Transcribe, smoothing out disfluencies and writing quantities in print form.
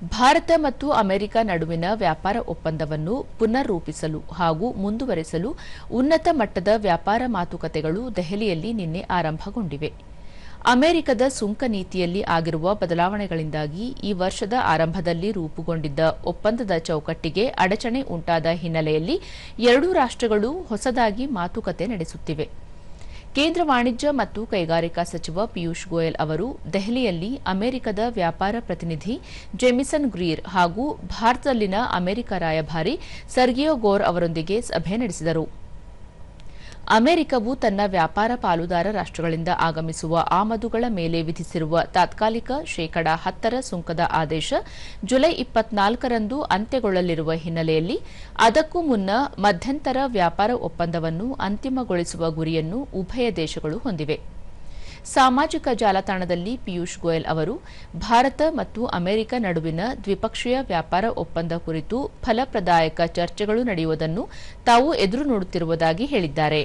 ಭಾರತ ಮತ್ತು ಅಮೆರಿಕ ನಡುವಿನ ವ್ಯಾಪಾರ ಒಪ್ಪಂದವನ್ನು ಪುನರ್ರೂಪಿಸಲು ಹಾಗೂ ಮುಂದುವರೆಸಲು ಉನ್ನತ ಮಟ್ಟದ ವ್ಯಾಪಾರ ಮಾತುಕತೆಗಳು ದೆಹಲಿಯಲ್ಲಿ ನಿನ್ನೆ ಆರಂಭಗೊಂಡಿವೆ. ಅಮೆರಿಕದ ಸುಂಕ ನೀತಿಯಲ್ಲಿ ಆಗಿರುವ ಬದಲಾವಣೆಗಳಿಂದಾಗಿ ಈ ವರ್ಷದ ಆರಂಭದಲ್ಲಿ ರೂಪುಗೊಂಡಿದ್ದ ಒಪ್ಪಂದದ ಚೌಕಟ್ಟಿಗೆ ಅಡಚಣೆ ಉಂಟಾದ ಹಿನ್ನೆಲೆಯಲ್ಲಿ ಎರಡೂ ರಾಷ್ಟ್ರಗಳು ಹೊಸದಾಗಿ ಮಾತುಕತೆ ನಡೆಸುತ್ತಿವೆ. ಕೇಂದ್ರ ವಾಣಿಜ್ಯ ಮತ್ತು ಕೈಗಾರಿಕಾ ಸಚಿವ ಪಿಯೂಷ್ ಗೋಯಲ್ ಅವರು ದೆಹಲಿಯಲ್ಲಿ ಅಮೆರಿಕದ ವ್ಯಾಪಾರ ಪ್ರತಿನಿಧಿ ಜೇಮಿಸನ್ ಗ್ರೀರ್ ಹಾಗೂ ಭಾರತದಲ್ಲಿನ ಅಮೆರಿಕ ರಾಯಭಾರಿ ಸರ್ಗಿಯೋ ಗೋರ್ ಅವರೊಂದಿಗೆ ಸಭೆ ನಡೆಸಿದರು. ಅಮೆರಿಕವು ತನ್ನ ವ್ಯಾಪಾರ ಪಾಲುದಾರ ರಾಷ್ಟ್ರಗಳಿಂದ ಆಗಮಿಸುವ ಆಮದುಗಳ ಮೇಲೆ ವಿಧಿಸಿರುವ ತಾತ್ಕಾಲಿಕ ಶೇಕಡಾ 10 ಸುಂಕದ ಆದೇಶ ಜುಲೈ 24ರಂದು ಅಂತ್ಯಗೊಳ್ಳಲಿರುವ ಹಿನ್ನೆಲೆಯಲ್ಲಿ ಅದಕ್ಕೂ ಮುನ್ನ ಮಧ್ಯಂತರ ವ್ಯಾಪಾರ ಒಪ್ಪಂದವನ್ನು ಅಂತಿಮಗೊಳಿಸುವ ಗುರಿಯನ್ನು ಉಭಯ ದೇಶಗಳು ಹೊಂದಿವೆ. ಸಾಮಾಜಿಕ ಜಾಲತಾಣದಲ್ಲಿ ಪಿಯೂಷ್ ಗೋಯಲ್ ಅವರು ಭಾರತ ಮತ್ತು ಅಮೆರಿಕ ನಡುವಿನ ದ್ವಿಪಕ್ಷೀಯ ವ್ಯಾಪಾರ ಒಪ್ಪಂದ ಕುರಿತು ಫಲಪ್ರದಾಯಕ ಚರ್ಚೆಗಳು ನಡೆಯುವುದನ್ನು ತಾವು ಎದುರು ನೋಡುತ್ತಿರುವುದಾಗಿ ಹೇಳಿದ್ದಾರೆ.